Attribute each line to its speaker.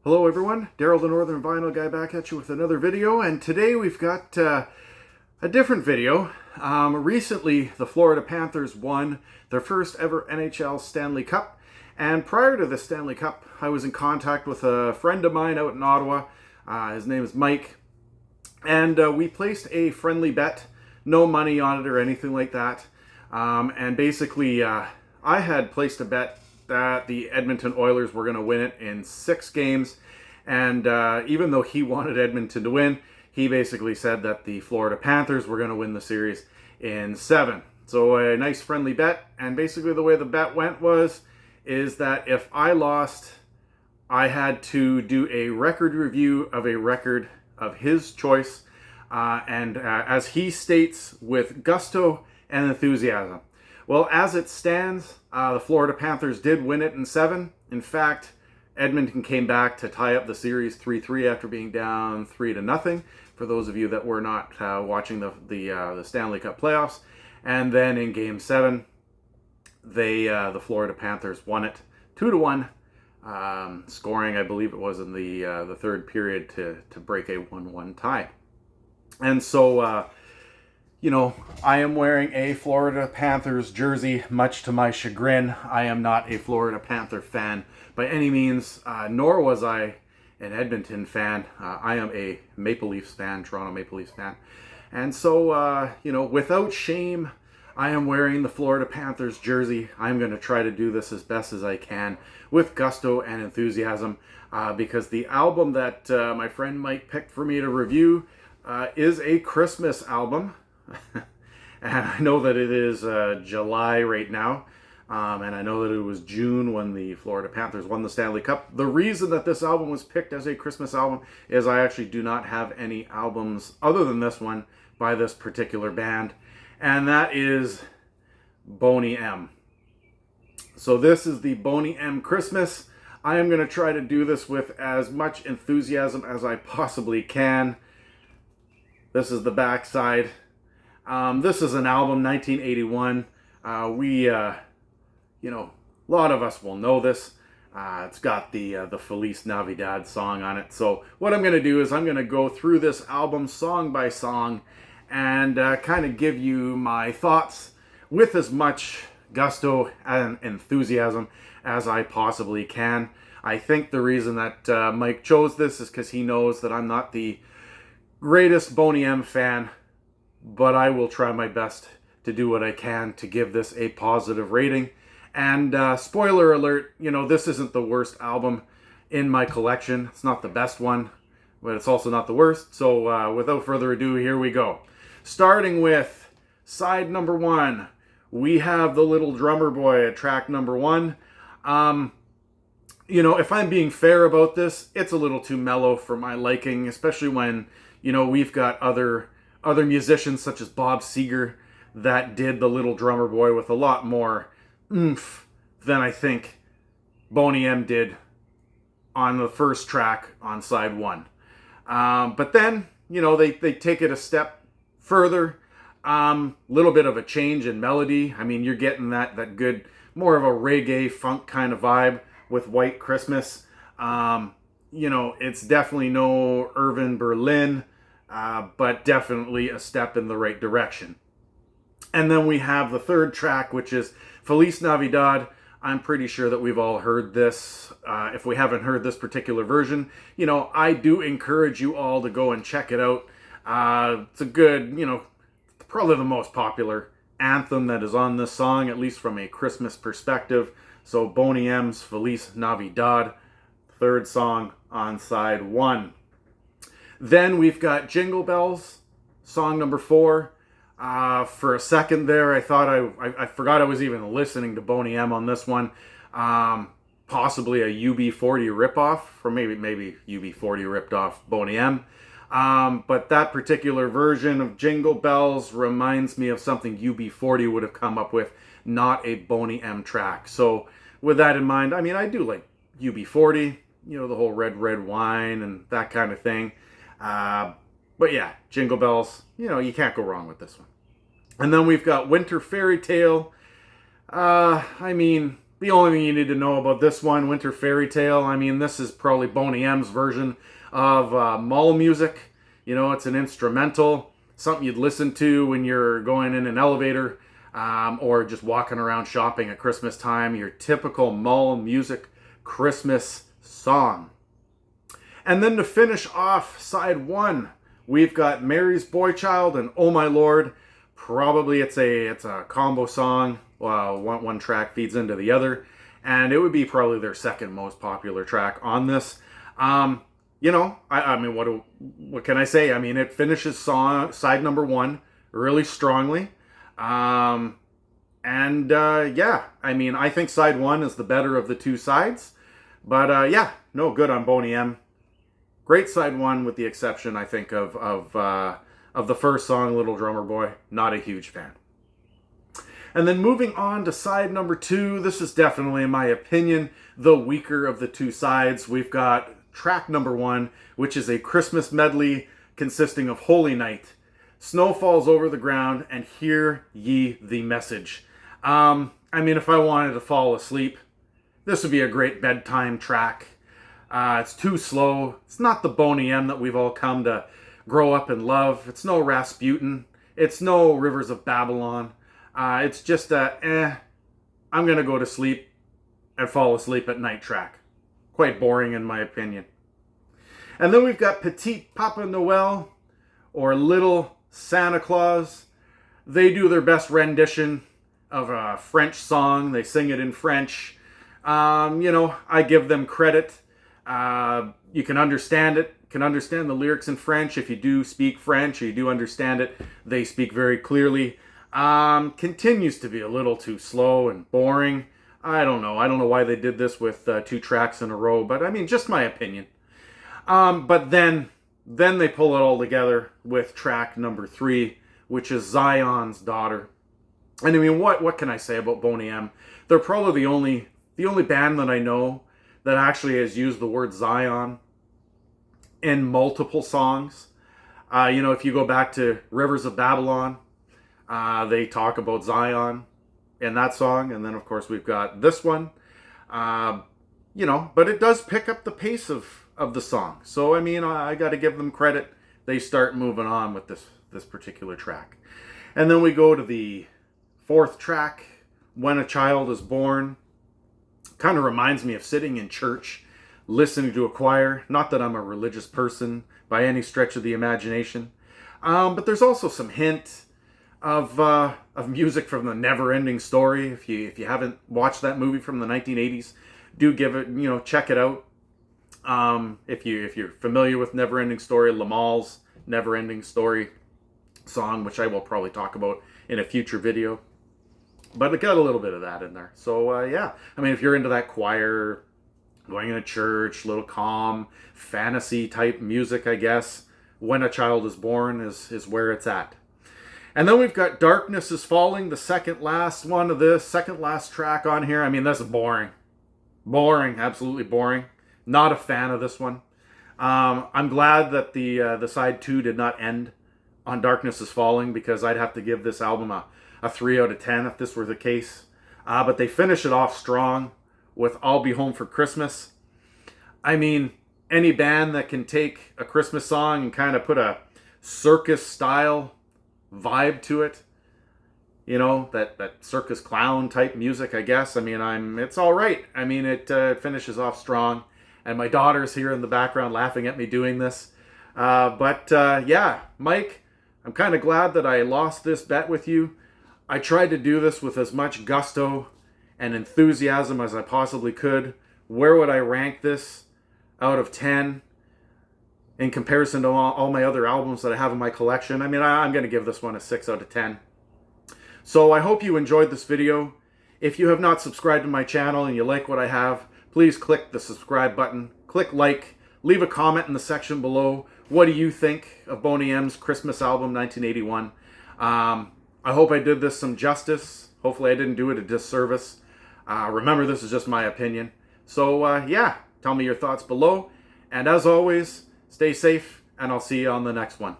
Speaker 1: Hello everyone, Daryl the Northern Vinyl Guy back at you with another video, and today we've got a different video. Recently, the Florida Panthers won their first ever NHL Stanley Cup, and prior to the Stanley Cup, I was in contact with a friend of mine out in Ottawa. His name is Mike, and we placed a friendly bet, no money on it or anything like that, and basically I had placed a bet that the Edmonton Oilers were going to win it in 6 games. And even though he wanted Edmonton to win, he basically said that the Florida Panthers were going to win the series in 7. So a nice friendly bet. And basically the way the bet went is that if I lost, I had to do a record review of a record of his choice. As he states, with gusto and enthusiasm. Well, as it stands, the Florida Panthers did win it in 7. In fact, Edmonton came back to tie up the series 3-3 after being down 3-0. For those of you that were not watching the Stanley Cup playoffs, and then in Game 7, the Florida Panthers won it 2-1, scoring, I believe it was in the third period to break a 1-1 tie. And so. I am wearing a Florida Panthers jersey, much to my chagrin. I am not a Florida Panther fan by any means, nor was I an Edmonton fan. I am a Maple Leafs fan, Toronto Maple Leafs fan. And so, without shame, I am wearing the Florida Panthers jersey. I'm going to try to do this as best as I can with gusto and enthusiasm, because the album that my friend Mike picked for me to review is a Christmas album. And I know that it is July right now, and I know that it was June when the Florida Panthers won the Stanley Cup. The reason that this album was picked as a Christmas album is I actually do not have any albums other than this one by this particular band, and that is Boney M. So this is the Boney M Christmas. I am going to try to do this with as much enthusiasm as I possibly can. This is the backside. This is an album, 1981. A lot of us will know this. It's got the Feliz Navidad song on it. So what I'm going to do is I'm going to go through this album song by song and kind of give you my thoughts with as much gusto and enthusiasm as I possibly can. I think the reason that Mike chose this is because he knows that I'm not the greatest Boney M fan, but I will try my best to do what I can to give this a positive rating. And spoiler alert, this isn't the worst album in my collection. It's not the best one, but it's also not the worst. So without further ado, here we go. Starting with side number 1, we have The Little Drummer Boy at track number 1. If I'm being fair about this, it's a little too mellow for my liking, especially when, we've got other musicians such as Bob Seger that did The Little Drummer Boy with a lot more oomph than I think Boney M did on the first track on side 1. But then, they take it a step further. Little bit of a change in melody. I mean, you're getting that good, more of a reggae funk kind of vibe with White Christmas. It's definitely no Irvin Berlin, but definitely a step in the right direction. And then we have the third track, which is Feliz Navidad. I'm pretty sure that we've all heard this. If we haven't heard this particular version, I do encourage you all to go and check it out. It's a good, probably the most popular anthem that is on this song, at least from a Christmas perspective. So Boney M's Feliz Navidad, third song on side 1. Then we've got Jingle Bells, song number 4. For a second there, I thought I forgot I was even listening to Boney M on this one. Possibly a UB40 ripoff, from maybe UB40 ripped off Boney M. But that particular version of Jingle Bells reminds me of something UB40 would have come up with, not a Boney M track. So with that in mind, I mean, I do like UB40, the whole red wine and that kind of thing. But yeah, Jingle Bells, you can't go wrong with this one. And then we've got Winter Fairy Tale. I mean, The only thing you need to know about this one, Winter Fairy Tale, I mean, this is probably Boney M's version of mall music. You know, it's an instrumental, something you'd listen to when you're going in an elevator or just walking around shopping at Christmas time. Your typical mall music Christmas song. And then to finish off side one, we've got Mary's Boy Child and Oh My Lord. Probably it's a combo song. One track feeds into the other, and it would be probably their second most popular track on this. You know, I mean, what can I say? I mean, it finishes side number one really strongly. Yeah, I mean, I think side one is the better of the two sides. But yeah, no, good on Boney M. Great side one, with the exception, I think, of the first song, Little Drummer Boy. Not a huge fan. And then moving on to side number two, this is definitely, in my opinion, the weaker of the two sides. We've got track number one, which is a Christmas medley consisting of Holy Night, Snow Falls Over the Ground, and Hear Ye the Message. I mean, if I wanted to fall asleep, this would be a great bedtime track. It's too slow. It's not the Boney M that we've all come to grow up and love. It's no Rasputin. It's no Rivers of Babylon. It's just I'm going to go to sleep and fall asleep at night track. Quite boring in my opinion. And then we've got Petit Papa Noel, or Little Santa Claus. They do their best rendition of a French song. They sing it in French. You know, I give them credit. You can understand it. Can understand the lyrics in French. If you do speak French, or you do understand it, they speak very clearly. Continues to be a little too slow and boring. I don't know why they did this with two tracks in a row, but I mean, just my opinion. But then they pull it all together with track number three, which is Zion's Daughter. And I mean, what can I say about Boney M? They're probably the only band that I know that actually has used the word Zion in multiple songs. You know, if you go back to Rivers of Babylon, they talk about Zion in that song. And then, of course, we've got this one. You know, but it does pick up the pace of the song. So, I mean, I got to give them credit. They start moving on with this particular track. And then we go to the fourth track, When a Child is Born. Kind of reminds me of sitting in church, listening to a choir. Not that I'm a religious person by any stretch of the imagination. But there's also some hint of music from the Never-Ending Story. If you haven't watched that movie from the 1980s, do give it, you know, check it out. If you're familiar with Never-Ending Story, Lamal's Never-Ending Story song, which I will probably talk about in a future video. But it got a little bit of that in there. So yeah, I mean, if you're into that choir, going into church, little calm, fantasy type music, I guess, When a Child is Born is where it's at. And then we've got Darkness is Falling, the second last one of this, second last track on here. I mean, that's boring. Boring, absolutely boring. Not a fan of this one. I'm glad that the side two did not end on Darkness is Falling, because I'd have to give this album a 3 out of 10 if this were the case. But they finish it off strong with I'll Be Home for Christmas. I mean, any band that can take a Christmas song and kind of put a circus style vibe to it, you know, that circus clown type music, I guess. I mean, it's all right. I mean, it finishes off strong. And my daughter's here in the background laughing at me doing this. Yeah, Mike, I'm kind of glad that I lost this bet with you. I tried to do this with as much gusto and enthusiasm as I possibly could. Where would I rank this out of 10 in comparison to all my other albums that I have in my collection? I mean, I'm going to give this one a 6 out of 10. So I hope you enjoyed this video. If you have not subscribed to my channel and you like what I have, please click the subscribe button, click like, leave a comment in the section below. What do you think of Boney M's Christmas album 1981? I hope I did this some justice. Hopefully I didn't do it a disservice. Remember, this is just my opinion. So yeah, tell me your thoughts below. And as always, stay safe, and I'll see you on the next one.